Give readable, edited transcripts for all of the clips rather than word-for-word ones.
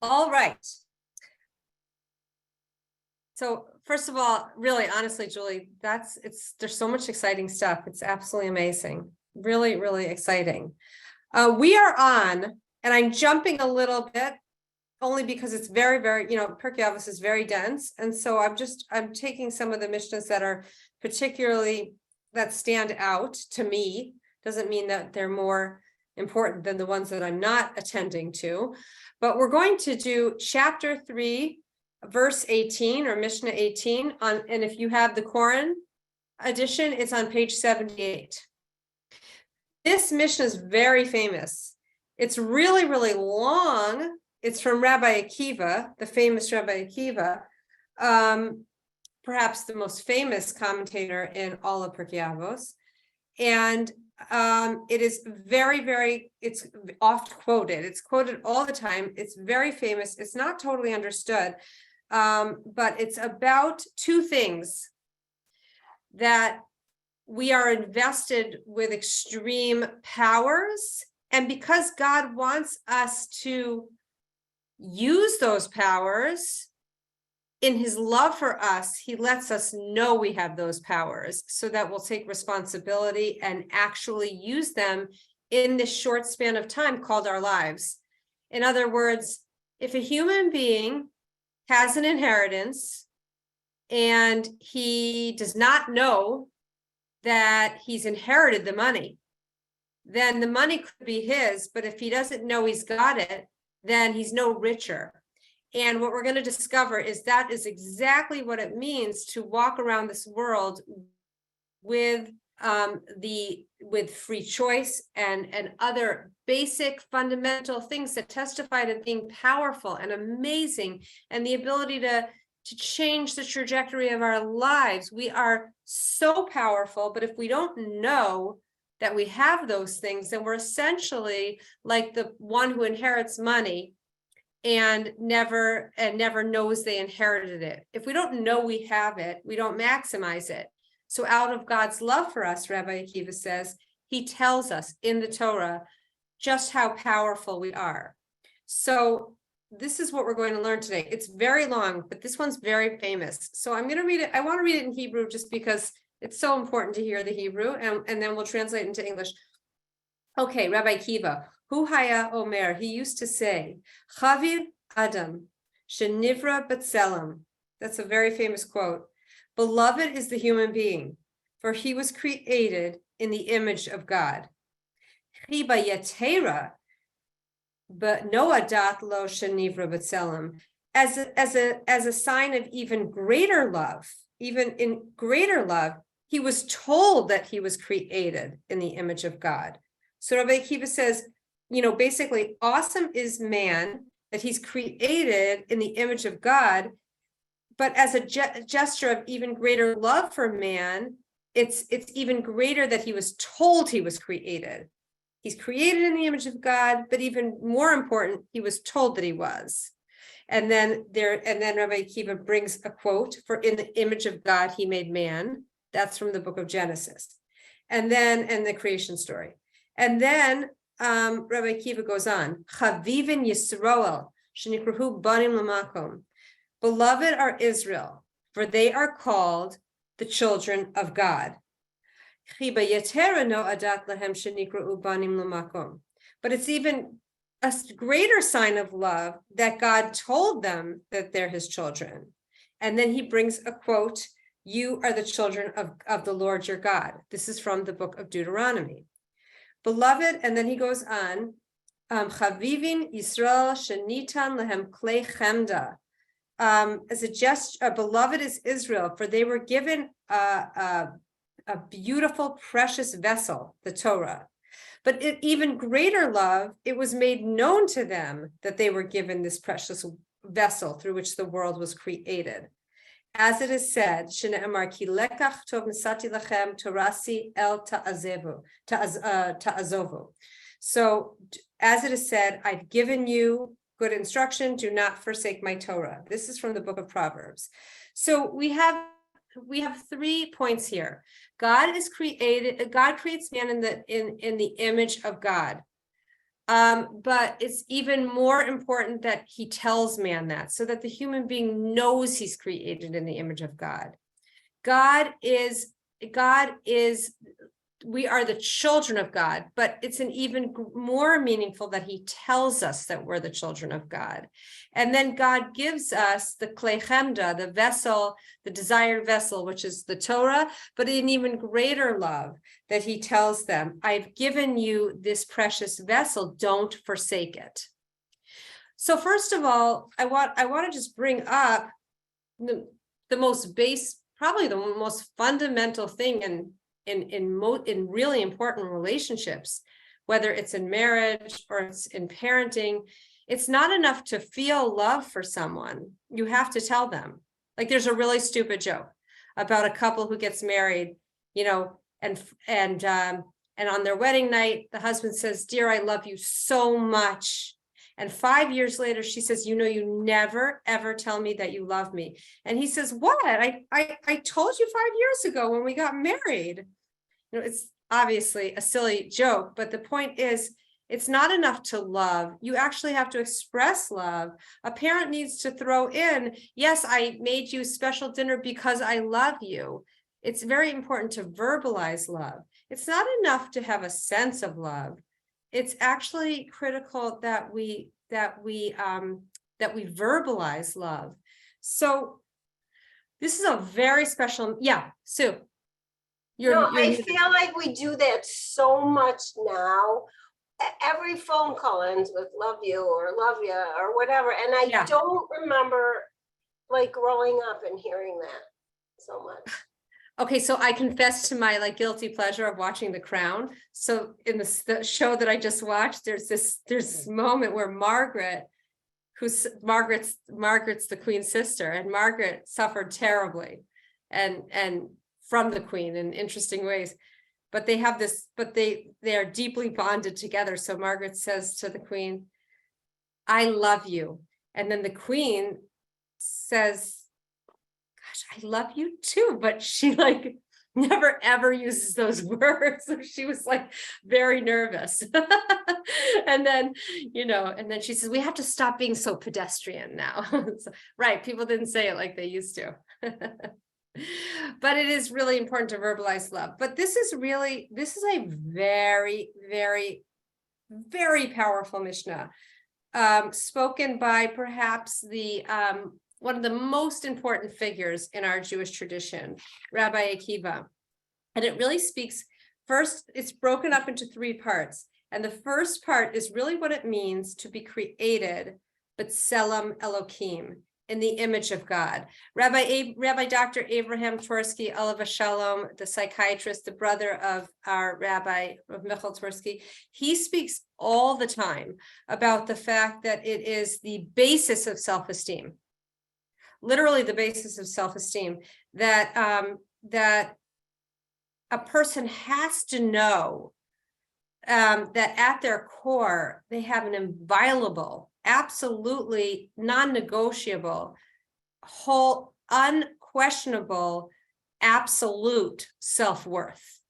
All right. So first of all, really, honestly, Julie, there's so much exciting stuff. It's absolutely amazing. Really, really exciting. We are on, and I'm jumping a little bit only because it's very, very, Piekei Avot is very dense. And so I'm taking some of the Mishnahs that are that stand out to me. Doesn't mean that they're more important than the ones that I'm not attending to. But we're going to do chapter 3, verse 18 or Mishnah 18 and if you have the Koran edition, it's on page 78. This Mishnah is very famous. It's really, really long. It's from Rabbi Akiva, the famous Rabbi Akiva, perhaps the most famous commentator in all of Piekei Avot. And it is very, very, it's oft quoted. It's quoted all the time. It's very famous. It's not totally understood. But it's about two things: that we are invested with extreme powers, and because God wants us to use those powers in his love for us, he lets us know we have those powers so that we'll take responsibility and actually use them in this short span of time called our lives. In other words, if a human being has an inheritance and he does not know that he's inherited the money, then the money could be his, but if he doesn't know he's got it, then he's no richer. And what we're going to discover is that is exactly what it means to walk around this world with free choice and other basic fundamental things that testify to being powerful and amazing, and the ability to change the trajectory of our lives. We are so powerful, but if we don't know that we have those things, then we're essentially like the one who inherits money and never knows they inherited it. If we don't know we have it, we don't maximize it. So out of God's love for us, Rabbi Akiva says, he tells us in the Torah just how powerful we are. So this is what we're going to learn today. It's very long, but this one's very famous. So I'm going to read it. I want to read it in Hebrew just because it's so important to hear the Hebrew, and then we'll translate into English. Okay, Rabbi Akiva, Hu Haya Omer, he used to say, Chaviv Adam, Shenivra B'Tselem. That's a very famous quote. Beloved is the human being, for he was created in the image of God. Chiba Yetera, but no adat lo shenivra b'tselem, as a sign of even greater love, even in greater love, he was told that he was created in the image of God. So Rabbi Akiva says, basically, awesome is man, that he's created in the image of God, but as a gesture of even greater love for man, it's even greater that he was told he was created. He's created in the image of God, but even more important, he was told that he was. And then Rabbi Akiva brings a quote for in the image of God, he made man. That's from the book of Genesis. And the creation story. And then Rabbi Akiva goes on, Chavivin Yisroel, Shenikrahu Banim Lamakom. Beloved are Israel, for they are called the children of God. But it's even a greater sign of love that God told them that they're his children. And then he brings a quote, you are the children of the Lord your God. This is from the book of Deuteronomy. Beloved, and then he goes on, Chavivin Yisrael Shenitan Lehem Klei Chemda. As a gesture, beloved is Israel, for they were given a beautiful, precious vessel, the Torah. But even greater love, it was made known to them that they were given this precious vessel through which the world was created. As it is said, Shne'emar ki lekach tov nisati lachem torasi el ta'azovu. So, as it is said, I've given you good instruction, do not forsake my Torah. This is from the book of Proverbs. So we have 3 points here. God creates man in the image of God. But it's even more important that he tells man that, so that the human being knows he's created in the image of God. God is, we are the children of God, but it's an even more meaningful that he tells us that we're the children of God. And then God gives us the klei chemda, the vessel, the desired vessel, which is the Torah, but an even greater love that he tells them, I've given you this precious vessel, don't forsake it. So first of all, I want to just bring up the most probably the most fundamental thing in really important relationships, whether it's in marriage or it's in parenting. It's not enough to feel love for someone. You have to tell them. Like, there's a really stupid joke about a couple who gets married, and on their wedding night, the husband says, "Dear, I love you so much." And 5 years later, she says, "You never, ever tell me that you love me." And he says, "What? I told you 5 years ago when we got married." It's obviously a silly joke, but the point is, it's not enough to love. You actually have to express love. A parent needs to throw in, yes, I made you special dinner because I love you. It's very important to verbalize love. It's not enough to have a sense of love. It's actually critical that we verbalize love. So this is a very special, Sue. I feel like we do that so much now. Every phone call ends with "love you" or "love you" or whatever, and I don't remember like growing up and hearing that so much. Okay, so I confess to my guilty pleasure of watching The Crown. So in the show that I just watched, there's this moment where Margaret's the Queen's sister, and Margaret suffered terribly, and from the Queen in interesting ways. But they have this, they are deeply bonded together. So Margaret says to the Queen, "I love you," and then the Queen says, "I love you too," but she never ever uses those words. So she was very nervous. And then, she says, "We have to stop being so pedestrian now." So, right, people didn't say it like they used to. But it is really important to verbalize love. But this is a very, very, very powerful Mishnah, spoken by perhaps the one of the most important figures in our Jewish tradition, Rabbi Akiva. And it really speaks, first, it's broken up into 3 parts. And the first part is really what it means to be created, but B'Tselem Elokim, in the image of God. Rabbi Dr. Abraham Twersky, Alav Shalom, the psychiatrist, the brother of our Rabbi Michael Twersky, he speaks all the time about the fact that it is the basis of self-esteem. Literally the basis of self-esteem, that a person has to know that at their core, they have an inviolable, absolutely non-negotiable, whole, unquestionable, absolute self-worth.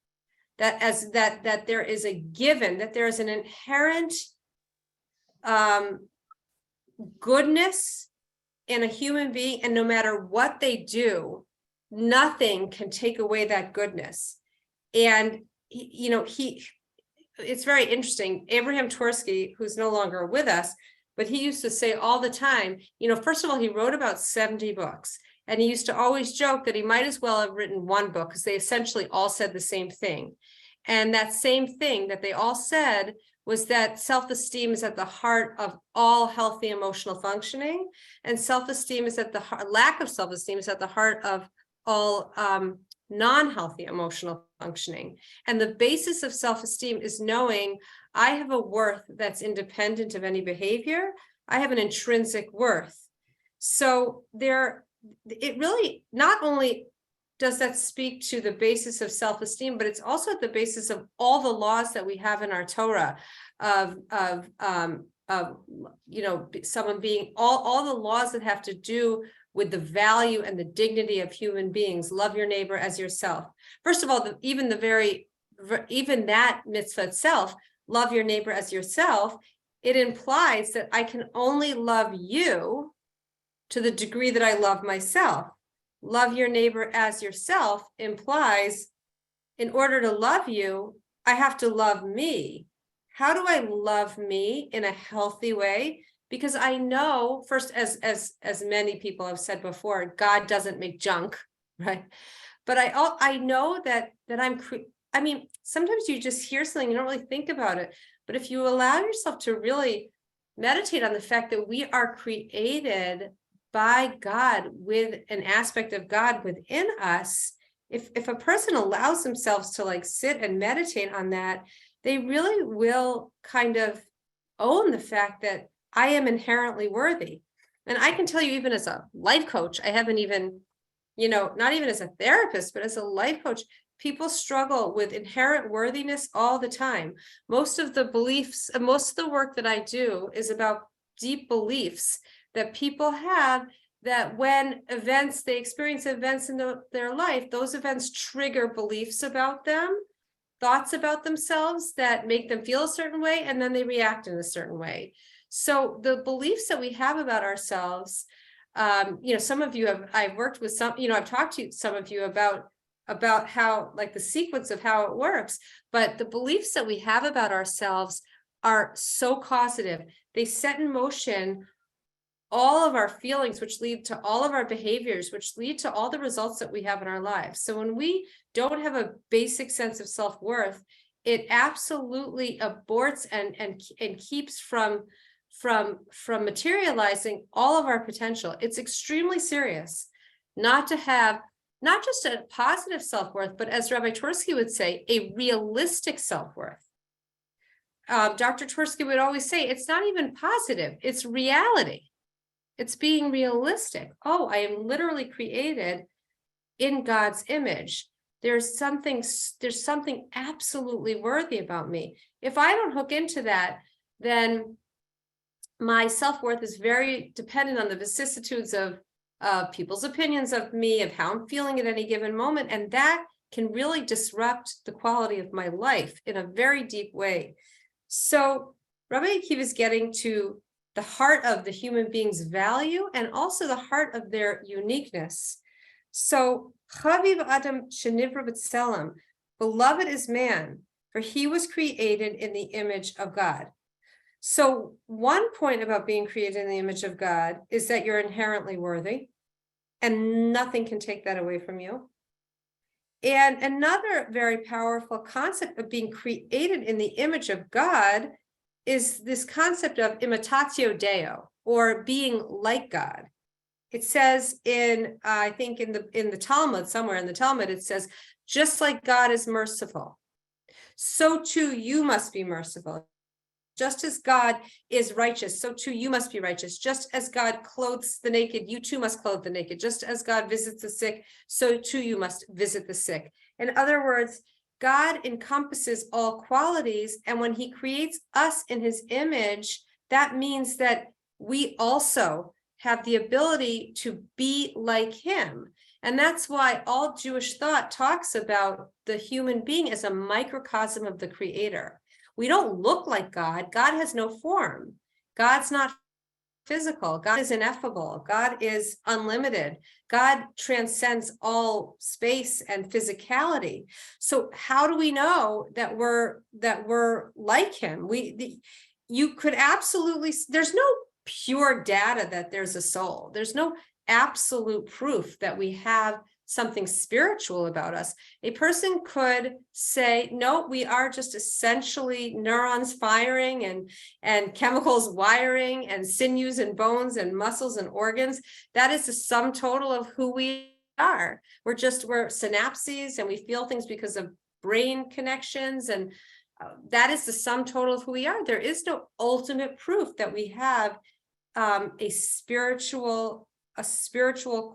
That there is a given, that there is an inherent goodness in a human being, and no matter what they do, nothing can take away that goodness. And it's very interesting. Abraham Twersky, who's no longer with us, but he used to say all the time, first of all, he wrote about 70 books, and he used to always joke that he might as well have written 1 book, because they essentially all said the same thing. And that same thing that they all said was that self-esteem is at the heart of all healthy emotional functioning, and self-esteem is at the lack of self-esteem is at the heart of all non-healthy emotional functioning. And the basis of self-esteem is knowing I have a worth that's independent of any behavior. I have an intrinsic worth. So it really not only does that speak to the basis of self-esteem, but it's also at the basis of all the laws that we have in our Torah of someone being all the laws that have to do with the value and the dignity of human beings. Love your neighbor as yourself. First of all, even that mitzvah itself love your neighbor as yourself, it implies that I can only love you to the degree that I love myself. Love your neighbor as yourself implies, in order to love you, I have to love me. How do I love me in a healthy way? Because I know, first, as many people have said before, God doesn't make junk, right? But I know that I mean, sometimes you just hear something, you don't really think about it. But if you allow yourself to really meditate on the fact that we are created by God with an aspect of God within us, if a person allows themselves to like sit and meditate on that, they really will kind of own the fact that I am inherently worthy. And I can tell you, even as a life coach, I haven't even, not even as a therapist, but as a life coach, people struggle with inherent worthiness all the time. Most of the beliefs, most of the work that I do is about deep beliefs that people have, that when they experience events in their life, those events trigger beliefs about them, thoughts about themselves that make them feel a certain way, and then they react in a certain way. So the beliefs that we have about ourselves, some of you I've worked with some, I've talked to some of you about how, like, the sequence of how it works, but the beliefs that we have about ourselves are so causative. They set in motion all of our feelings, which lead to all of our behaviors, which lead to all the results that we have in our lives. So when we don't have a basic sense of self-worth, it absolutely aborts and keeps from materializing all of our potential. It's extremely serious not to have not just a positive self-worth, but, as Rabbi Twersky would say, a realistic self-worth. Dr. Twersky would always say, it's not even positive, it's reality. It's being realistic. Oh, I am literally created in God's image. There's something absolutely worthy about me. If I don't hook into that, then my self-worth is very dependent on the vicissitudes of people's opinions of me, of how I'm feeling at any given moment. And that can really disrupt the quality of my life in a very deep way. So Rabbi Akiva is getting to the heart of the human being's value and also the heart of their uniqueness. So, Chaviv Adam Shenivra B'Tselem, beloved is man, for he was created in the image of God. So, one point about being created in the image of God is that you're inherently worthy, and nothing can take that away from you. And another very powerful concept of being created in the image of God is this concept of imitatio Deo, or being like God. It says I think in the Talmud, somewhere in the Talmud, it says, just like God is merciful, so too you must be merciful. Just as God is righteous, so too you must be righteous. Just as God clothes the naked, you too must clothe the naked. Just as God visits the sick, so too you must visit the sick. In other words, God encompasses all qualities, and when he creates us in his image, that means that we also have the ability to be like him. And that's why all Jewish thought talks about the human being as a microcosm of the Creator. We don't look like God. God has no form. God's not physical. God is ineffable. God is unlimited. God transcends all space and physicality. So how do we know that we're like him? You could absolutely, there's no pure data that there's a soul. There's no absolute proof that we have something spiritual about us. A person could say, no, we are just essentially neurons firing and chemicals wiring and sinews and bones and muscles and organs. That is the sum total of who we are. We're synapses, and we feel things because of brain connections, and that is the sum total of who we are. There is no ultimate proof that we have a spiritual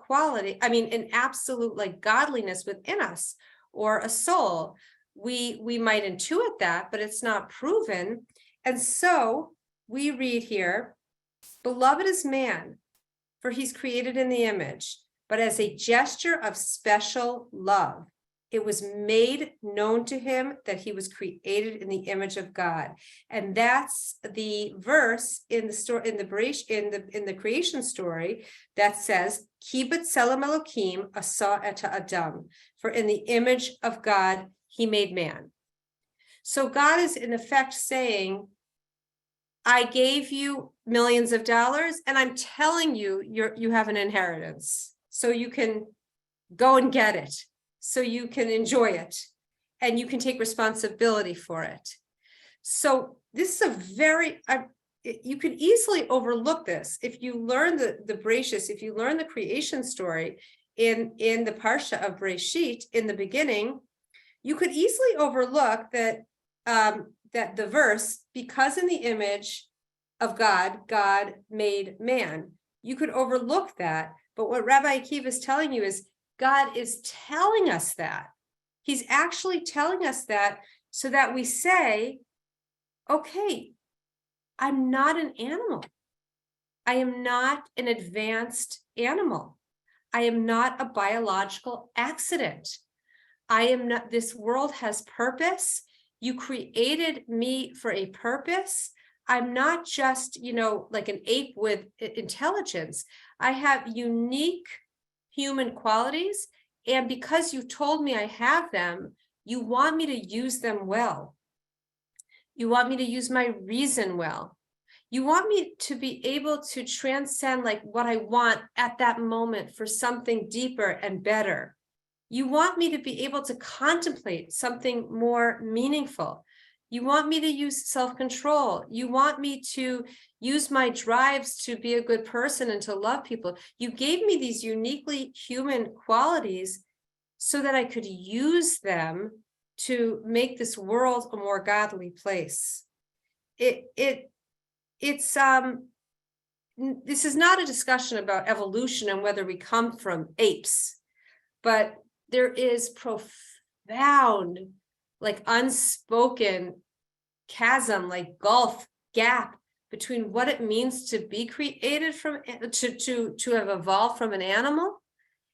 quality, an absolute like godliness within us, or a soul. We might intuit that, but it's not proven. And so we read here, beloved is man, for he's created in the image, but as a gesture of special love. it was made known to him that he was created in the image of God. And that's the verse in the story, in the creation story, that says, Ki b'tselem Elokim asa et Adam, for in the image of God he made man. So God is in effect saying, I gave you millions of dollars, and I'm telling you, you have an inheritance, so you can go and get it, so you can enjoy it, and you can take responsibility for it. So this is a very, you could easily overlook this if you learn the Bereshit, if you learn the creation story in the Parsha of Bereshit in the beginning. You could easily overlook that that the verse, because in the image of God, God made man. You could overlook that, but what Rabbi Akiva is telling you is God is telling us that. He's actually telling us that so that we say, okay, I'm not an animal. I am not an advanced animal. I am not a biological accident. I am not, this world has purpose. You created me for a purpose. I'm not just, like an ape with intelligence. I have unique human qualities. And because you told me I have them, you want me to use them well. You want me to use my reason well. You want me to be able to transcend like what I want at that moment for something deeper and better. You want me to be able to contemplate something more meaningful. You want me to use self-control. You want me to use my drives to be a good person and to love people. You gave me these uniquely human qualities so that I could use them to make this world a more godly place. This is not a discussion about evolution and whether we come from apes, but there is profound, like unspoken chasm, like gulf gap between what it means to be created from, to have evolved from an animal,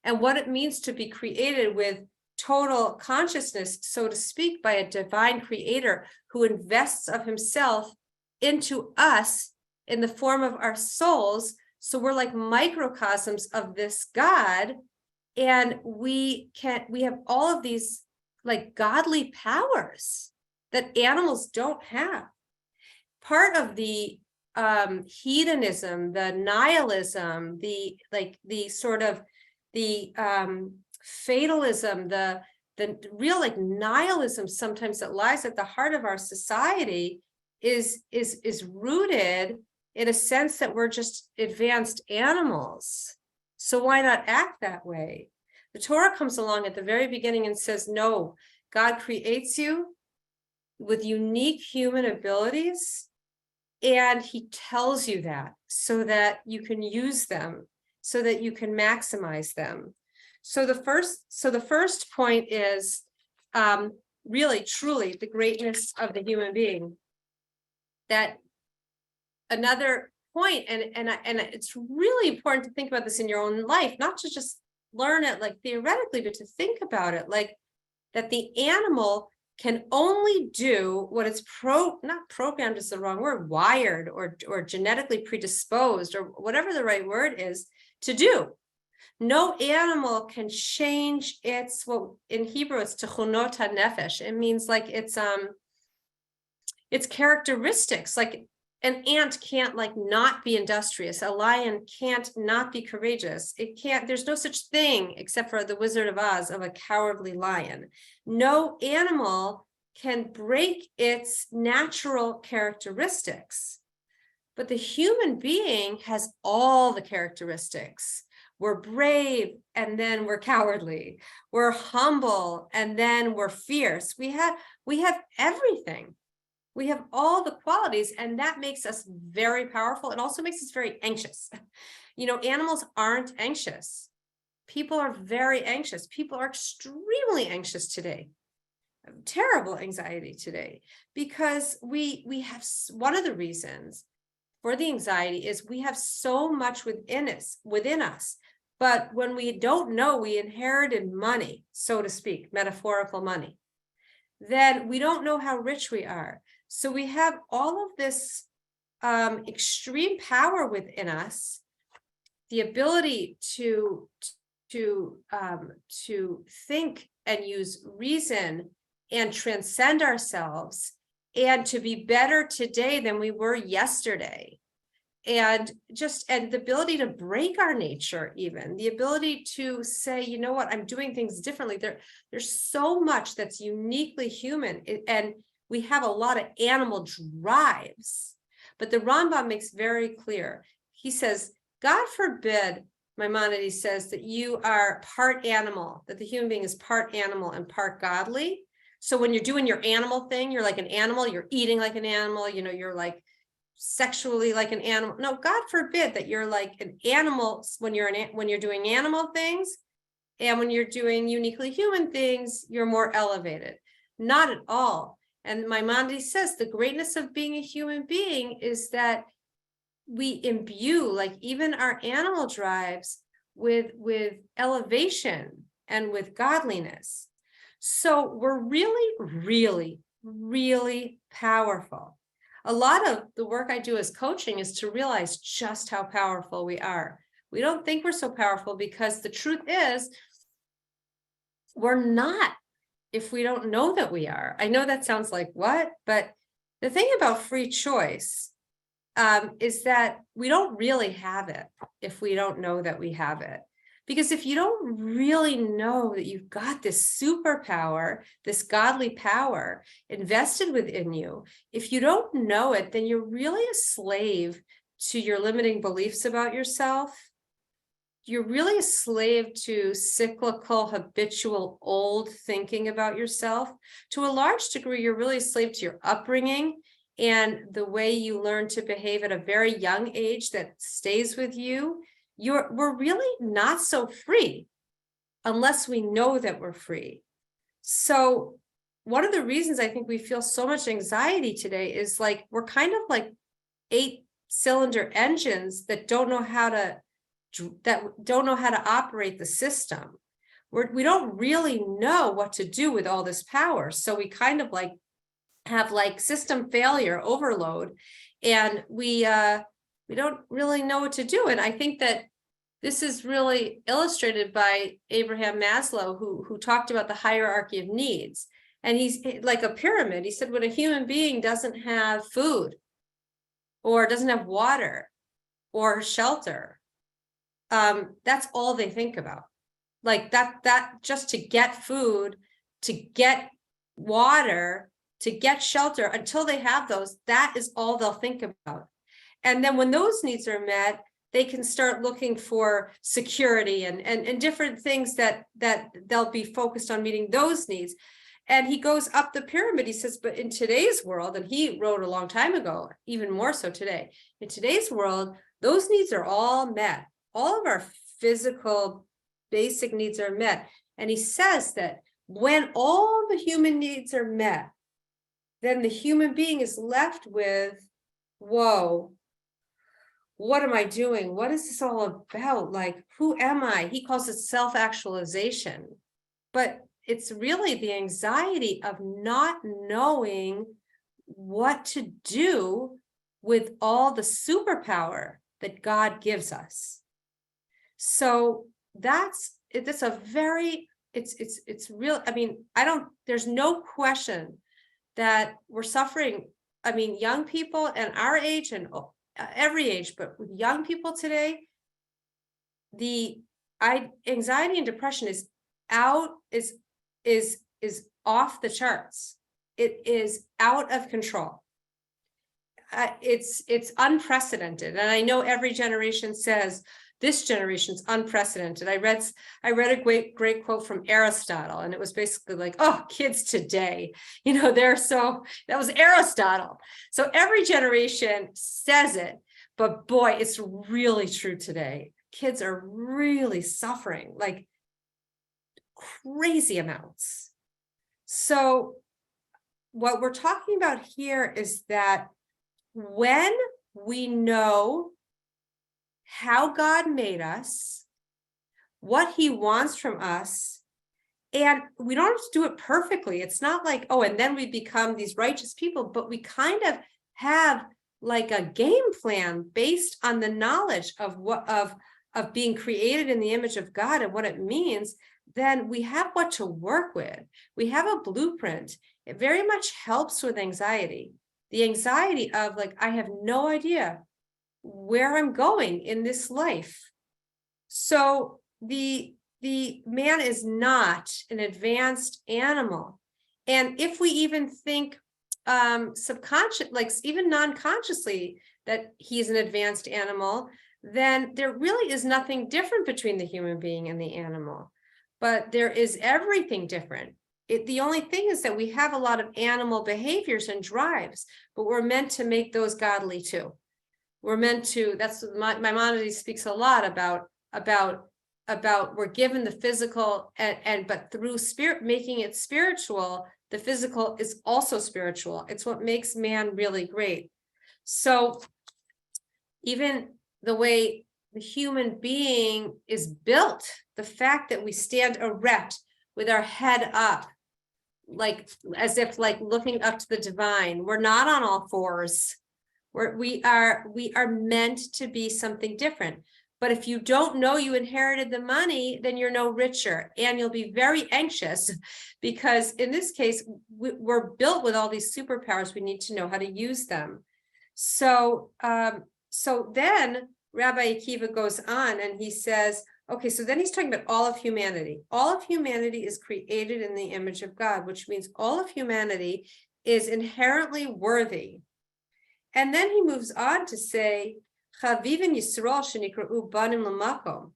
and what it means to be created with total consciousness, so to speak, by a divine creator who invests of himself into us in the form of our souls. So we're like microcosms of this God. And we have all of these like godly powers that animals don't have. Part of the hedonism, the nihilism, the fatalism, the real like nihilism sometimes that lies at the heart of our society is rooted in a sense that we're just advanced animals. So why not act that way? The Torah comes along at the very beginning and says, no, God creates you with unique human abilities, and he tells you that so that you can use them, so that you can maximize them. So the first point is really, truly the greatness of the human being. That another point, and it's really important to think about this in your own life, not to just learn it like theoretically, but to think about it like that the animal can only do what it's not programmed is the wrong word, wired or genetically predisposed or whatever the right word is to do. No animal can change its, what in Hebrew it's techunot hanefesh. It means like its characteristics. Like an ant can't like not be industrious. A lion can't not be courageous. It can't, there's no such thing except for the Wizard of Oz of a cowardly lion. No animal can break its natural characteristics, but the human being has all the characteristics. We're brave and then we're cowardly. We're humble and then we're fierce. We have everything. We have all the qualities, and that makes us very powerful. It also makes us very anxious. Animals aren't anxious. People are very anxious. People are extremely anxious today. Terrible anxiety today, because we have, one of the reasons for the anxiety is we have so much within us, But when we don't know, we inherited money, so to speak, metaphorical money, then we don't know how rich we are. So we have all of this extreme power within us, the ability to think and use reason and transcend ourselves, and to be better today than we were yesterday. And the ability to break our nature, even the ability to say, you know what, I'm doing things differently. There's so much that's uniquely human, and we have a lot of animal drives. But the Rambam makes very clear. He says, God forbid, Maimonides says, that you are part animal, that the human being is part animal and part godly. So when you're doing your animal thing, you're like an animal, you're eating like an animal, you're like sexually like an animal. No, God forbid that you're like an animal when you're doing animal things, and when you're doing uniquely human things, you're more elevated. Not at all. And Maimonides says the greatness of being a human being is that we imbue, like even our animal drives, with elevation and with godliness. So we're really, really, really powerful. A lot of the work I do as coaching is to realize just how powerful we are. We don't think we're so powerful, because the truth is we're not, if we don't know that we are. I know that sounds like what, but the thing about free choice is that we don't really have it if we don't know that we have it. Because if you don't really know that you've got this superpower, this godly power invested within you, if you don't know it, then you're really a slave to your limiting beliefs about yourself. You're really a slave to cyclical, habitual, old thinking about yourself. To a large degree, you're really a slave to your upbringing and the way you learn to behave at a very young age that stays with you. We're really not so free unless we know that we're free. So one of the reasons I think we feel so much anxiety today is like we're kind of like 8-cylinder engines that don't know how to operate the system. We don't really know what to do with all this power. So we kind of like have like system failure, overload, and we don't really know what to do. And I think that this is really illustrated by Abraham Maslow, who talked about the hierarchy of needs. And he's like a pyramid. He said, when a human being doesn't have food, or doesn't have water or shelter, that's all they think about. Like that just to get food, to get water, to get shelter, until they have those, that is all they'll think about. And then when those needs are met, they can start looking for security and different things that they'll be focused on meeting those needs. And he goes up the pyramid. He says, but in today's world, and he wrote a long time ago, even more so today, in today's world, those needs are all met. All of our physical basic needs are met. And he says that when all the human needs are met, then the human being is left with, whoa, what am I doing? What is this all about? Like, who am I? He calls it self-actualization. But it's really the anxiety of not knowing what to do with all the superpower that God gives us. So it's real. I mean, there's no question that we're suffering. I mean, young people and our age and every age, but with young people today, the anxiety and depression is off the charts. It is out of control. It's unprecedented. And I know every generation says this generation's unprecedented. I read a great quote from Aristotle, and it was basically like, oh, kids today, that was Aristotle. So every generation says it, but boy, it's really true today. Kids are really suffering like crazy amounts. So what we're talking about here is that when we know how God made us, what he wants from us. And we don't have to do it perfectly. It's not like, oh, and then we become these righteous people, but we kind of have like a game plan based on the knowledge of what of being created in the image of God and what it means. Then we have what to work with. We have a blueprint. It very much helps with anxiety. The anxiety of like, I have no idea where I'm going in this life. So the man is not an advanced animal. And if we even think subconscious, like even non-consciously, that he's an advanced animal, then there really is nothing different between the human being and the animal. But there is everything different. The only thing is that we have a lot of animal behaviors and drives, but we're meant to make those godly too. We're meant to, that's Maimonides speaks a lot about we're given the physical and but through spirit, making it spiritual, the physical is also spiritual. It's what makes man really great. So even the way the human being is built, the fact that we stand erect with our head up, like as if like looking up to the divine, we're not on all fours. We are meant to be something different. But if you don't know you inherited the money, then you're no richer, and you'll be very anxious, because in this case, we're built with all these superpowers. We need to know how to use them. So then Rabbi Akiva goes on and he says, okay, so then he's talking about all of humanity. All of humanity is created in the image of God, which means all of humanity is inherently worthy. And then he moves on to say, Chavivin Yisrael shenikra'u banim l'makom.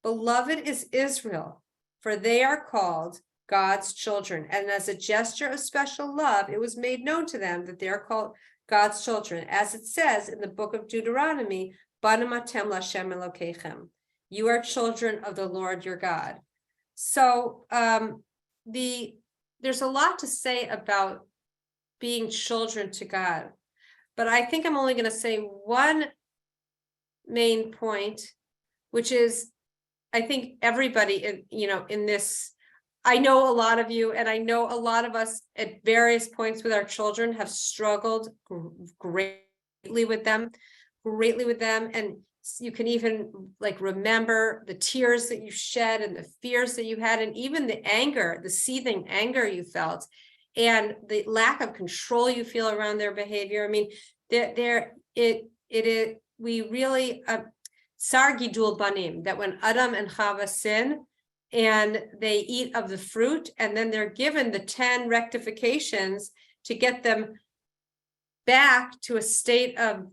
Beloved is Israel, for they are called God's children. And as a gesture of special love, it was made known to them that they are called God's children. As it says in the book of Deuteronomy, Banim atem l'Hashem Elokeichem. You are children of the Lord your God. So there's a lot to say about being children to God. But I think I'm only going to say one main point, which is, I think everybody in this, I know a lot of you, and I know a lot of us at various points with our children have struggled greatly with them. And you can even like remember the tears that you shed and the fears that you had, and even the anger, the seething anger you felt, and the lack of control you feel around their behavior. I mean, we really, Sar Gidul Banim, that when Adam and Chava sin and they eat of the fruit, and then they're given the 10 rectifications to get them back to a state of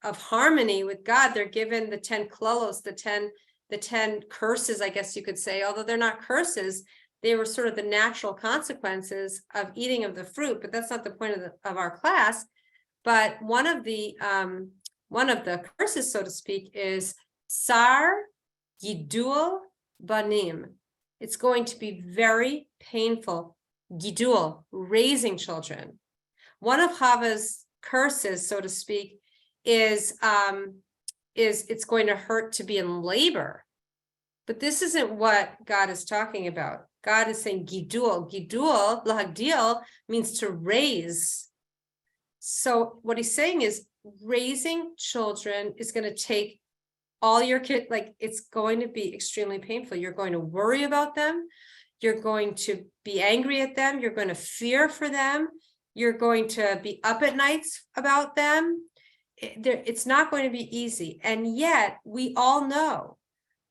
harmony with God. They're given the 10 klalos, the 10 curses, I guess you could say, although they're not curses. They were sort of the natural consequences of eating of the fruit, but that's not the point of our class. But one of the curses, so to speak, is Sar Gidul Banim. It's going to be very painful. Gidul, raising children. One of Chava's curses, so to speak, is it's going to hurt to be in labor. But this isn't what God is talking about. God is saying Gidul. Gidul, lahagdil, means to raise. So what he's saying is raising children is going to take all your kids, like it's going to be extremely painful. You're going to worry about them. You're going to be angry at them. You're going to fear for them. You're going to be up at nights about them. It's not going to be easy. And yet we all know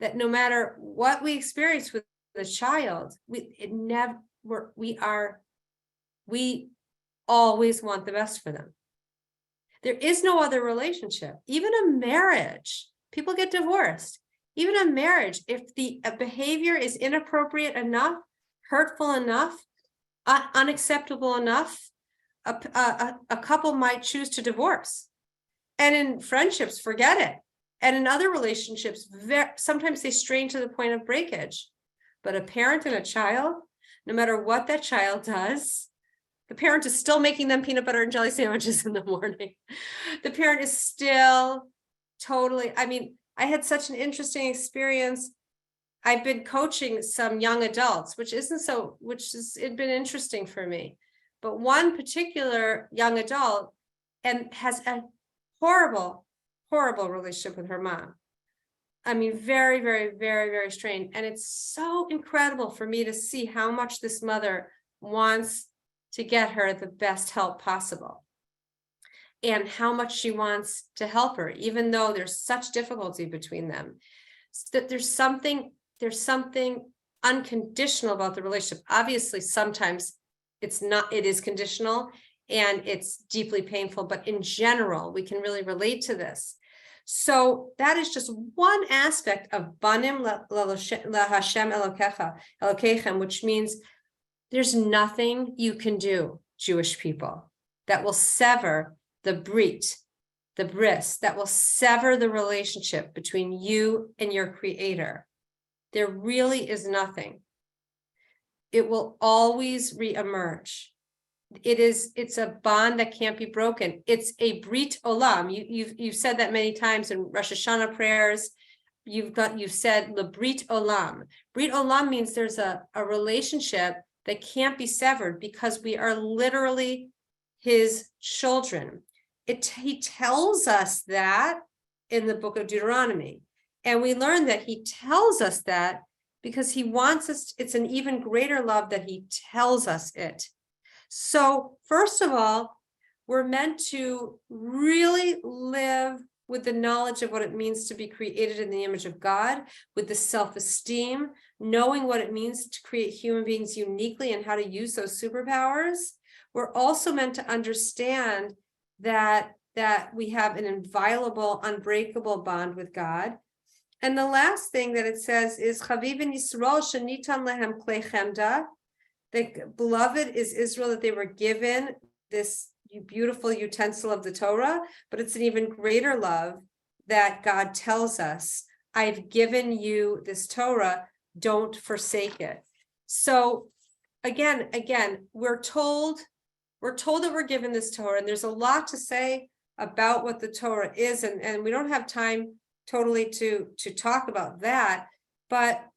that no matter what we experience with the child, we always want the best for them. There is no other relationship. Even a marriage, people get divorced. Even a marriage, if the behavior is inappropriate enough, hurtful enough, unacceptable enough, a couple might choose to divorce. And in friendships, forget it. And in other relationships, sometimes they strain to the point of breakage. But a parent and a child, no matter what that child does, the parent is still making them peanut butter and jelly sandwiches in the morning. The parent is still totally, I mean, I had such an interesting experience I've been coaching some young adults, which it's been interesting for me. But one particular young adult and has a horrible, horrible relationship with her mom. I mean, very, very, very, very strained. And it's so incredible for me to see how much this mother wants to get her the best help possible. And how much she wants to help her, even though there's such difficulty between them. That there's something unconditional about the relationship. Obviously, sometimes it is conditional and it's deeply painful, but in general, we can really relate to this. So that is just one aspect of banim laHashem Elokechem, which means there's nothing you can do, Jewish people, that will sever the brit, the bris, that will sever the relationship between you and your creator. There really is nothing. It will always reemerge. It's a bond that can't be broken. It's a brit olam. You've said that many times in Rosh Hashanah prayers. You've said le brit olam. Brit olam means there's a relationship that can't be severed because we are literally his children. He tells us that in the book of Deuteronomy. And we learn that he tells us that because he wants us, it's an even greater love that he tells us it. So first of all, we're meant to really live with the knowledge of what it means to be created in the image of God, with the self-esteem, knowing what it means to create human beings uniquely and how to use those superpowers. We're also meant to understand that we have an inviolable, unbreakable bond with God. And the last thing that it says is Chavivin Yisrael shenitan lehem klei chemda. The beloved is Israel, that they were given this beautiful utensil of the Torah, but it's an even greater love that God tells us, I've given you this Torah, don't forsake it. So again, we're told that we're given this Torah, and there's a lot to say about what the Torah is, and we don't have time totally to talk about that, but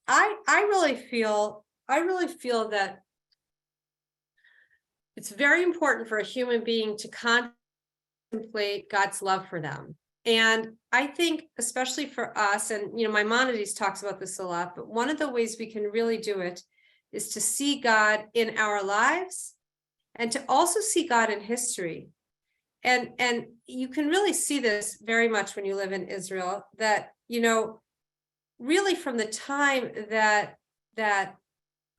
I really feel that it's very important for a human being to contemplate God's love for them. And I think, especially for us, and Maimonides talks about this a lot, but one of the ways we can really do it is to see God in our lives and to also see God in history. And you can really see this very much when you live in Israel, that, really from the time that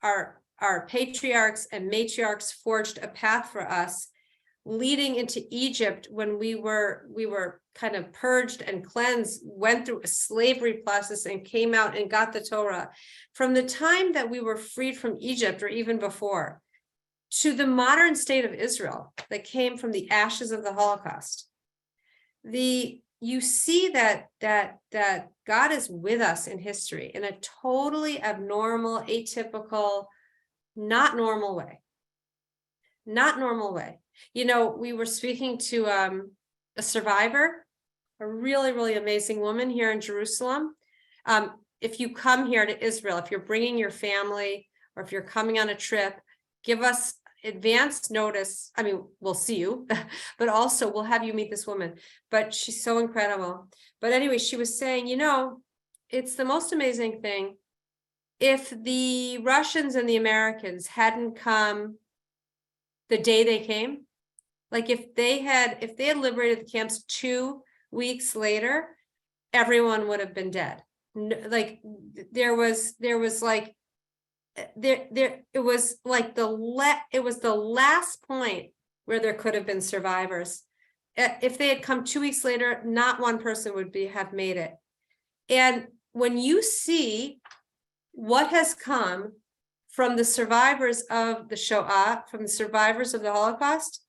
our patriarchs and matriarchs forged a path for us, leading into Egypt, when we were kind of purged and cleansed, went through a slavery process and came out and got the Torah. From the time that we were freed from Egypt, or even before, to the modern state of Israel that came from the ashes of the Holocaust, you see that God is with us in history in a totally abnormal, atypical, not normal way. We were speaking to a survivor, a really, really amazing woman here in Jerusalem. If you come here to Israel, if you're bringing your family, or if you're coming on a trip, give us advance notice. I mean, we'll see you, but also we'll have you meet this woman. But she's so incredible. But anyway, she was saying, it's the most amazing thing. If the Russians and the Americans hadn't come the day they came, like if they had liberated the camps 2 weeks later, everyone would have been dead. Like it was the last point where there could have been survivors. If they had come 2 weeks later, not one person would have made it. And when you see what has come from the survivors of the Shoah, from the survivors of the Holocaust,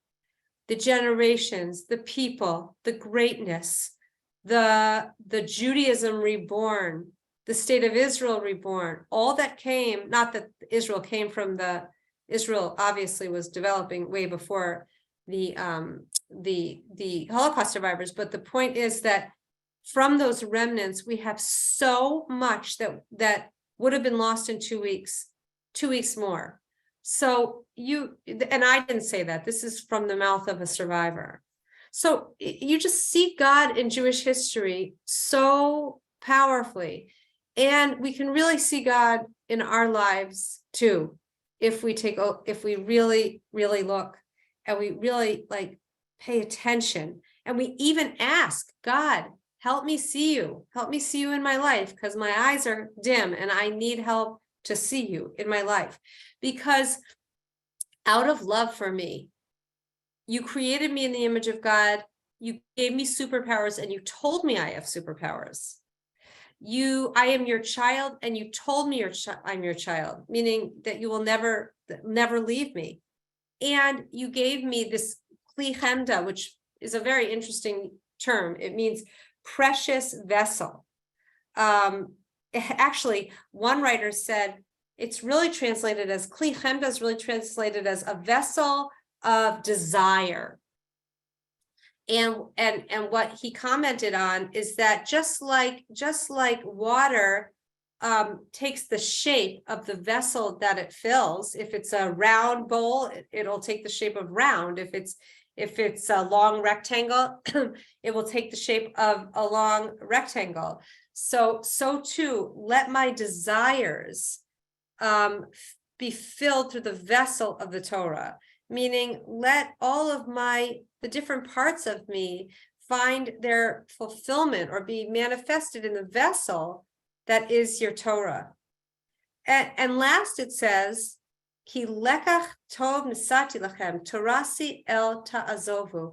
the generations, the people, the greatness, the Judaism reborn, the state of Israel reborn, all that came, not that Israel came from Israel obviously was developing way before the Holocaust survivors, but the point is that from those remnants, we have so much that would have been lost in 2 weeks, 2 weeks more. So and I didn't say that, this is from the mouth of a survivor. So you just see God in Jewish history so powerfully. And we can really see God in our lives too, if we really, really look, and we really pay attention, and we even ask God, help me see you in my life, because my eyes are dim and I need help to see you in my life. Because out of love for me, you created me in the image of God, you gave me superpowers, and you told me I have superpowers. I am your child, and you told me I'm your child, meaning that you will never leave me. And you gave me this kli chemda, which is a very interesting term. It means precious vessel. Actually, one writer said it's really translated as kli chemda is really translated as a vessel of desire. And what he commented on is that just like water takes the shape of the vessel that it fills. If it's a round bowl, it'll take the shape of round. If it's a long rectangle, it will take the shape of a long rectangle. So too, let my desires be filled through the vessel of the Torah, meaning let all of the different parts of me find their fulfillment or be manifested in the vessel that is your Torah. And last it says, Ki lekach tov nisati lachem, torasi el ta'azovu.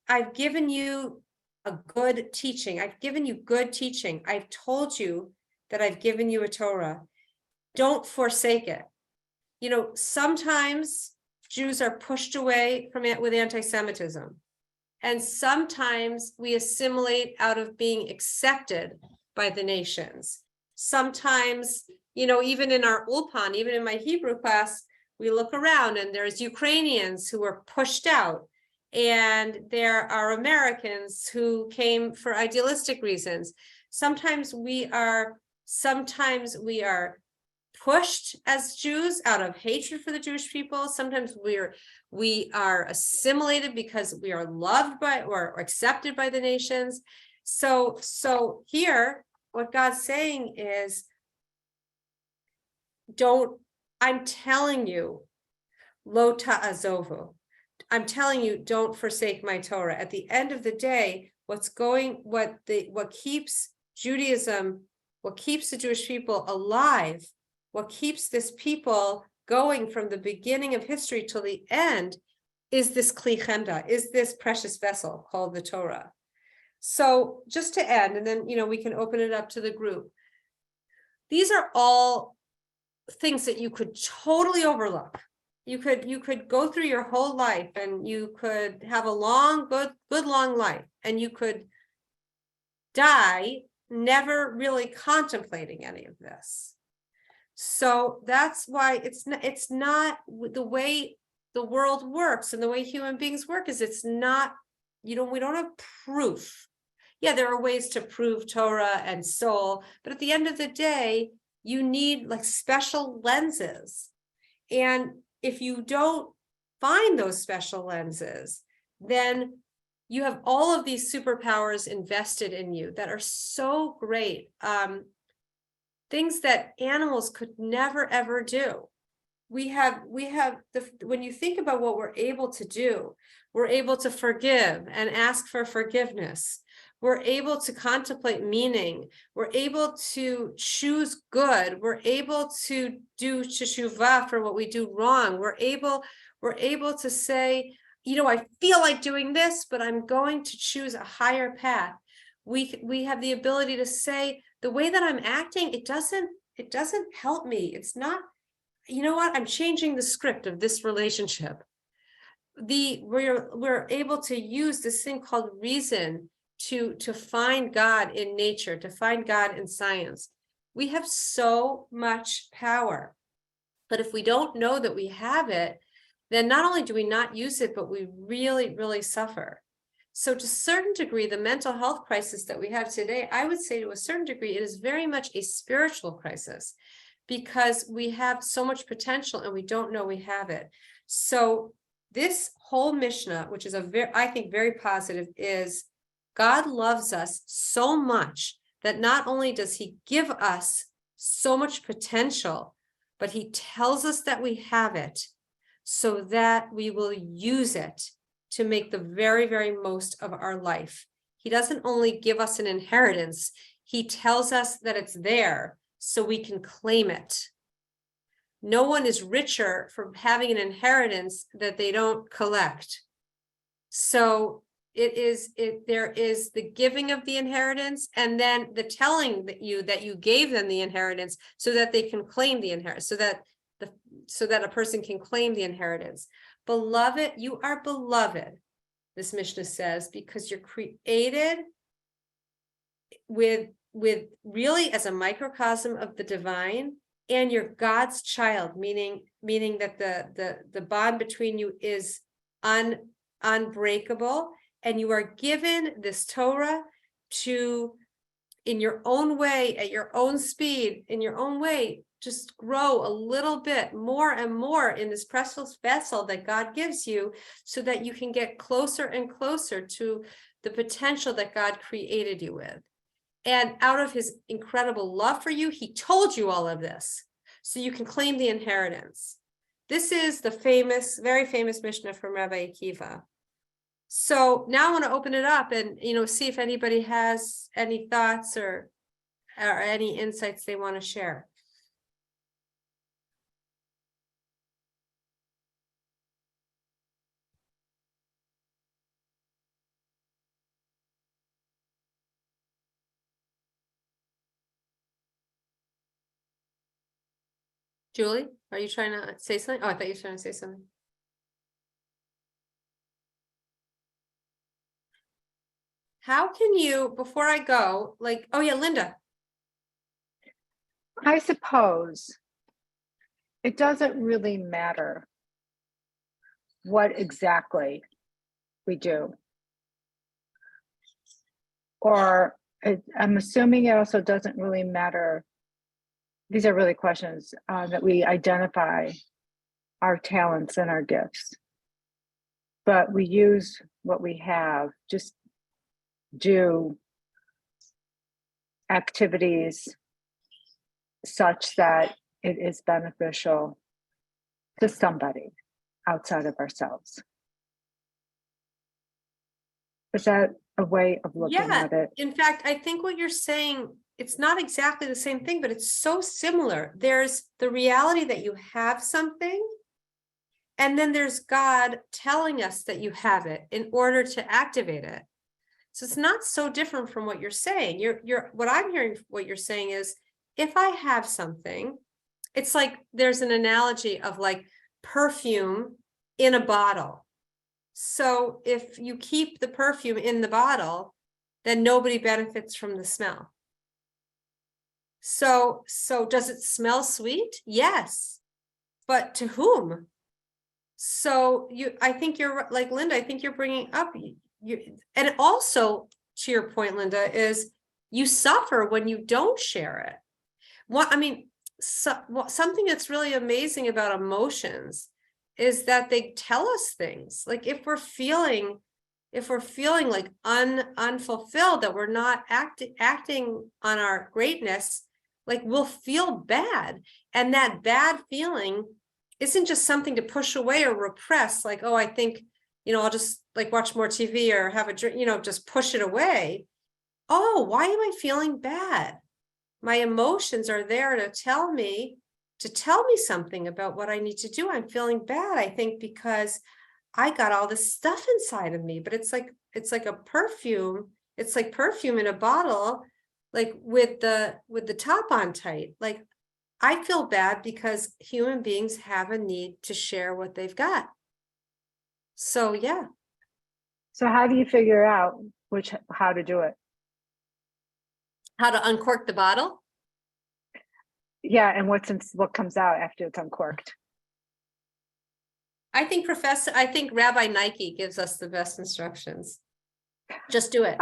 I've given you a good teaching. I've given you good teaching. I've told you that I've given you a Torah. Don't forsake it. Sometimes Jews are pushed away from it with anti-Semitism. And sometimes we assimilate out of being accepted by the nations. Sometimes, even in our ulpan, even in my Hebrew class, we look around and there's Ukrainians who were pushed out. And there are Americans who came for idealistic reasons. Sometimes we are pushed as Jews out of hatred for the Jewish people. Sometimes we are assimilated because we are loved by or accepted by the nations. So here, what God's saying is, I'm telling you, lo ta'azovu. I'm telling you, don't forsake my Torah. At the end of the day, what keeps Judaism, what keeps the Jewish people alive, what keeps this people going from the beginning of history till the end is this kli chemda, is this precious vessel called the Torah. So just to end, and then we can open it up to the group. These are all things that you could totally overlook. You could go through your whole life and you could have a good long life, and you could die never really contemplating any of this. So that's why it's not the way the world works and the way human beings work is it's not, we don't have proof. Yeah, there are ways to prove Torah and soul, but at the end of the day, you need special lenses. And if you don't find those special lenses, then you have all of these superpowers invested in you that are so great. Things that animals could never, ever do. When you think about what we're able to do, we're able to forgive and ask for forgiveness. We're able to contemplate meaning. We're able to choose good. We're able to do teshuvah for what we do wrong. We're able to say, I feel like doing this, but I'm going to choose a higher path. We have the ability to say, the way that I'm acting, it doesn't help me. It's not, I'm changing the script of this relationship. We're able to use this thing called reason to find God in nature, to find God in science. We have so much power. But if we don't know that we have it, then not only do we not use it, but we really, really suffer. So to a certain degree, the mental health crisis that we have today, I would say to a certain degree, it is very much a spiritual crisis, because we have so much potential and we don't know we have it. So this whole Mishnah, which is I think very positive, is God loves us so much that not only does he give us so much potential, but he tells us that we have it so that we will use it to make the very, very most of our life. He doesn't only give us an inheritance, he tells us that it's there so we can claim it. No one is richer for having an inheritance that they don't collect. So there is the giving of the inheritance, and then the telling that you gave them the inheritance so that they can claim the inheritance, so that a person can claim the inheritance. Beloved, you are beloved, this Mishnah says, because you're created with really as a microcosm of the divine, and you're God's child, meaning that the bond between you is unbreakable, and you are given this Torah to, in your own way, at your own speed, in your own way, just grow a little bit more and more in this precious vessel that God gives you, so that you can get closer and closer to the potential that God created you with. And out of his incredible love for you, he told you all of this so you can claim the inheritance. This is the very famous Mishnah from Rabbi Akiva. So now I want to open it up and, see if anybody has any thoughts or any insights they want to share. Julie, are you trying to say something? Oh, I thought you were trying to say something. How can you, before I go, oh yeah, Linda. I suppose it doesn't really matter what exactly we do. Or I'm assuming it also doesn't really matter. These are really questions that we identify our talents and our gifts. But we use what we have, just do activities such that it is beneficial to somebody outside of ourselves. Is that a way of looking at it? In fact, I think what you're saying, it's not exactly the same thing, but it's so similar. There's the reality that you have something, and then there's God telling us that you have it in order to activate it. So it's not so different from what you're saying. What I'm hearing, what you're saying is, if I have something, it's like there's an analogy of like perfume in a bottle. So if you keep the perfume in the bottle, then nobody benefits from the smell. So does it smell sweet? Yes. But to whom? So I think you're like Linda, I think you're bringing up and also to your point, Linda, is you suffer when you don't share it. Something that's really amazing about emotions is that they tell us things. Like if we're feeling like unfulfilled, that we're not acting on our greatness, like we'll feel bad. And that bad feeling isn't just something to push away or repress, like, oh, I think, I'll just like watch more TV or have a drink, just push it away. Oh, why am I feeling bad? My emotions are there to tell me something about what I need to do. I'm feeling bad, I think, because I got all this stuff inside of me. But it's like a perfume. It's like perfume in a bottle, like with the top on tight. Like I feel bad because human beings have a need to share what they've got. So yeah. So how do you figure out how to do it? How to uncork the bottle? Yeah, and what comes out after it's uncorked? I think Rabbi Nike gives us the best instructions. Just do it.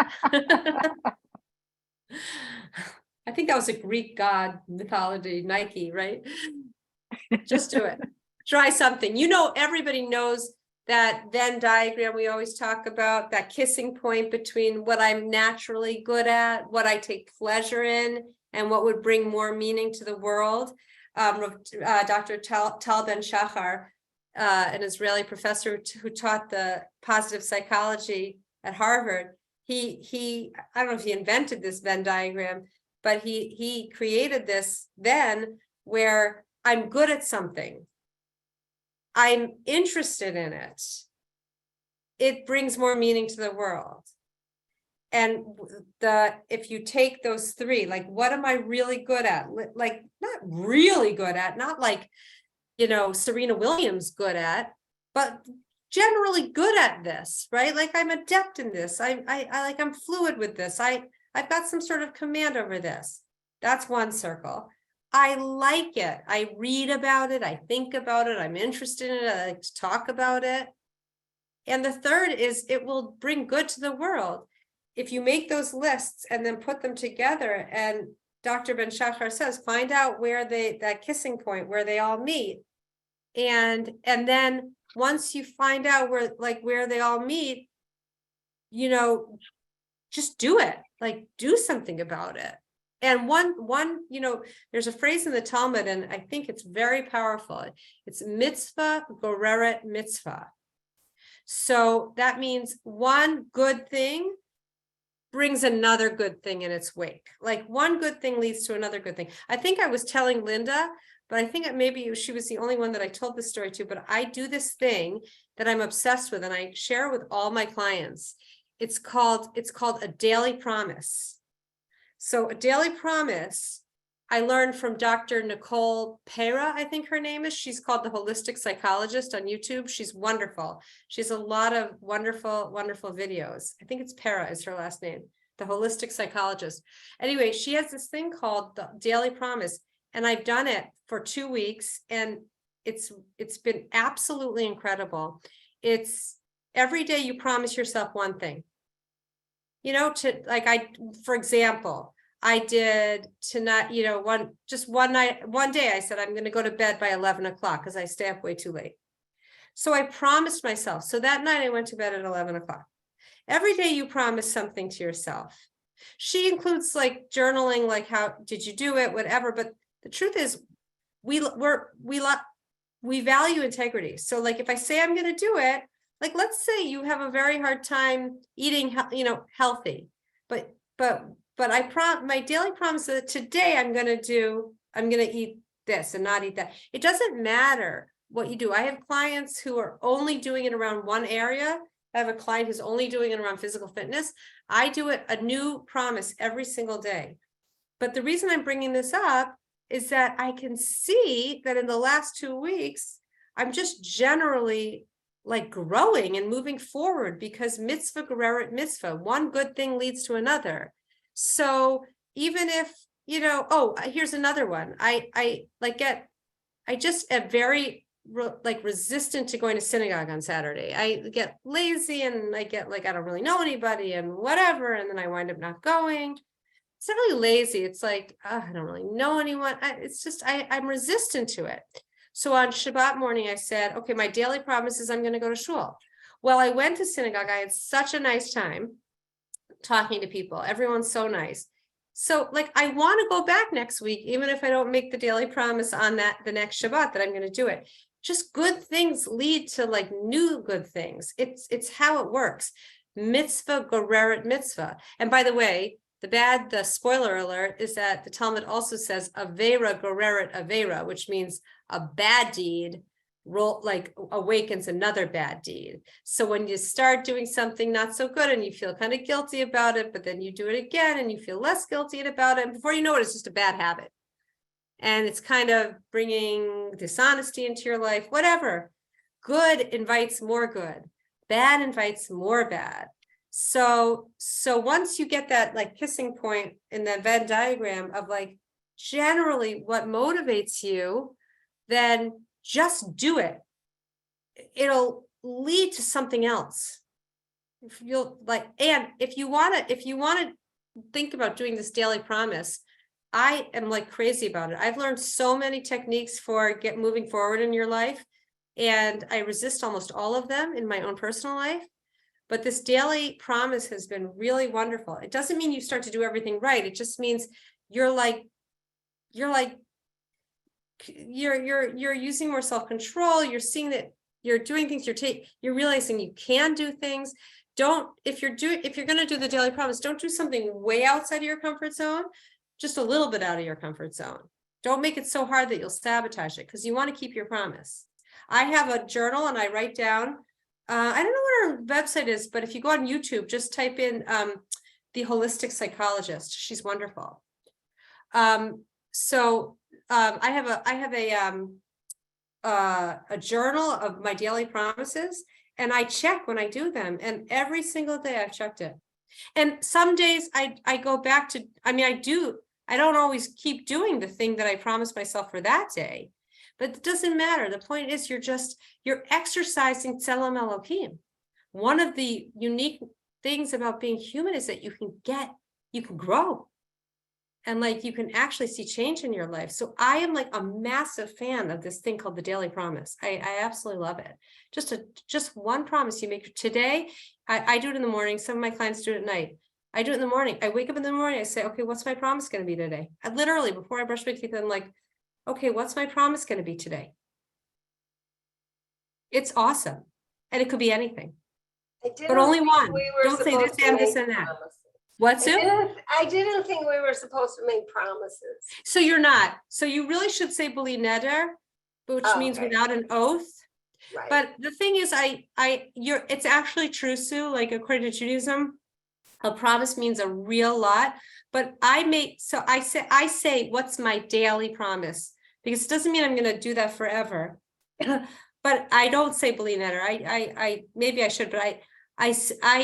I think that was a Greek god mythology, Nike, right? Just do it. Try something. You know, everybody knows that Venn diagram we always talk about, that kissing point between what I'm naturally good at, what I take pleasure in, and what would bring more meaning to the world. Dr. Tal Ben-Shahar, an Israeli professor who taught the positive psychology at Harvard, he I don't know if he invented this Venn diagram, but he created this Venn where I'm good at something, I'm interested in it, it brings more meaning to the world. And if you take those three, like, what am I really good at? Like, not really good at, not like, you know, Serena Williams good at, but generally good at this, right? Like, I'm adept in this. I like, I'm fluid with this. I've got some sort of command over this. That's one circle. I like it. I read about it. I think about it. I'm interested in it. I like to talk about it. And the third is it will bring good to the world. If you make those lists and then put them together, and Dr. Ben-Shahar says, find out where that kissing point, where they all meet. And then once you find out where they all meet, you know, just do it, like, do something about it. And one, you know, there's a phrase in the Talmud, and I think it's very powerful. It's mitzvah goreret mitzvah. So that means one good thing brings another good thing in its wake. Like, one good thing leads to another good thing. I think I was telling Linda, but I think maybe she was the only one that I told this story to, but I do this thing that I'm obsessed with, and I share it with all my clients. It's called a daily promise. So a daily promise, I learned from Dr. Nicole Pera, I think her name is. She's called the Holistic Psychologist on YouTube. She's wonderful. She has a lot of wonderful, wonderful videos. I think it's Pera is her last name, the Holistic Psychologist. Anyway, she has this thing called the Daily Promise, and I've done it for 2 weeks, and it's been absolutely incredible. It's every day you promise yourself one thing. You know, for example, I did tonight, you know, one day I said, I'm going to go to bed by 11 o'clock because I stay up way too late. So I promised myself. So that night I went to bed at 11 o'clock. Every day you promise something to yourself. She includes like journaling, like how did you do it, whatever. But the truth is we value integrity. So like, if I say I'm going to do it, like, let's say you have a very hard time eating, you know, healthy, but my daily promise is that today I'm going to eat this and not eat that. It doesn't matter what you do. I have clients who are only doing it around one area. I have a client who's only doing it around physical fitness. I do it a new promise every single day. But the reason I'm bringing this up is that I can see that in the last 2 weeks, I'm just generally like growing and moving forward, because mitzvah gereret mitzvah, one good thing leads to another. So even if, you know, oh, here's another one. I just am very resistant to going to synagogue on Saturday. I get lazy and I get like, I don't really know anybody and whatever. And then I wind up not going. It's not really lazy. It's like, I don't really know anyone. I'm resistant to it. So on Shabbat morning, I said, okay, my daily promise is I'm going to go to shul. Well, I went to synagogue. I had such a nice time talking to people. Everyone's so nice. So like, I want to go back next week, even if I don't make the daily promise on the next Shabbat that I'm going to do it. Just good things lead to like new good things. It's how it works. Mitzvah gereret mitzvah. And by the way, the spoiler alert is that the Talmud also says avera gereret avera, which means a bad deed awakens another bad deed. So when you start doing something not so good and you feel kind of guilty about it, but then you do it again and you feel less guilty about it, and before you know it, it's just a bad habit. And it's kind of bringing dishonesty into your life, whatever. Good invites more good. Bad invites more bad. So once you get that like kissing point in the Venn diagram of like generally what motivates you, then just do it. It'll lead to something else. if you'll like, and if you want to think about doing this daily promise, I am like crazy about it. I've learned so many techniques for moving forward in your life, and I resist almost all of them in my own personal life. But this daily promise has been really wonderful. It doesn't mean you start to do everything right. It just means you're using more self-control. You're seeing that you're doing things, you're realizing you can do things. If you're going to do the daily promise, don't do something way outside of your comfort zone, just a little bit out of your comfort zone. Don't make it so hard that you'll sabotage it, because you want to keep your promise. I have a journal and I write down, I don't know what her website is, but if you go on YouTube, just type in the holistic psychologist. She's wonderful. I have a journal of my daily promises, and I check when I do them, and every single day I've checked it. And some days I go back to, I don't always keep doing the thing that I promised myself for that day, but it doesn't matter. The point is you're exercising Tselem Elohim. One of the unique things about being human is that you can grow. And like, you can actually see change in your life. So I am like a massive fan of this thing called the daily promise. I absolutely love it. Just one promise you make today. I do it in the morning. Some of my clients do it at night. I do it in the morning. I wake up in the morning. I say, okay, what's my promise going to be today? I literally, before I brush my teeth, I'm like, okay, what's my promise going to be today? It's awesome. And it could be anything, but only one. Don't say this and this and that. What's it? I didn't think we were supposed to make promises. So you're not. So you really should say b'li neder, which means without an oath. Right. But the thing is, it's actually true, Sue. Like according to Judaism, a promise means a real lot. But I say, what's my daily promise? Because it doesn't mean I'm going to do that forever. But I don't say b'li neder. I maybe I should, but I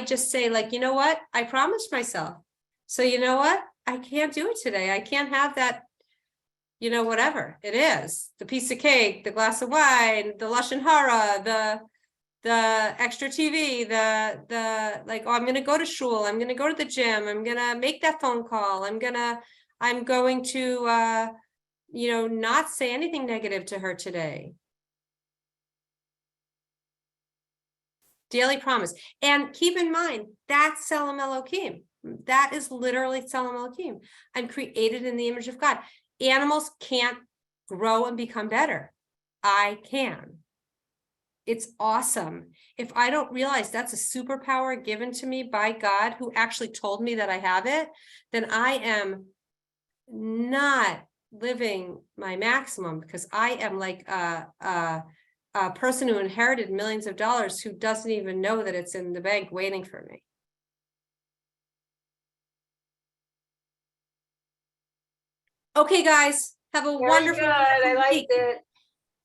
just say, like, you know what? I promised myself. So you know what? I can't do it today. I can't have that, whatever it is, the piece of cake, the glass of wine, the Lashon Hara, the extra TV, I'm going to go to shul. I'm going to go to the gym. I'm going to make that phone call. I'm going to, not say anything negative to her today. Daily promise. And keep in mind, that's Tselem Elohim. That is literally Tselem Elohim. I'm created in the image of God. Animals can't grow and become better. I can. It's awesome. If I don't realize that's a superpower given to me by God, who actually told me that I have it, then I am not living my maximum, because I am like a person who inherited millions of dollars who doesn't even know that it's in the bank waiting for me. Okay, guys, have a wonderful Good. I liked week. it.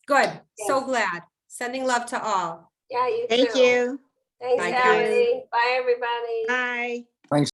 Good. Thanks. So glad. Sending love to all. Yeah, you too. Thank you. Thanks, Bye, Allie. Bye, everybody. Bye. Thanks.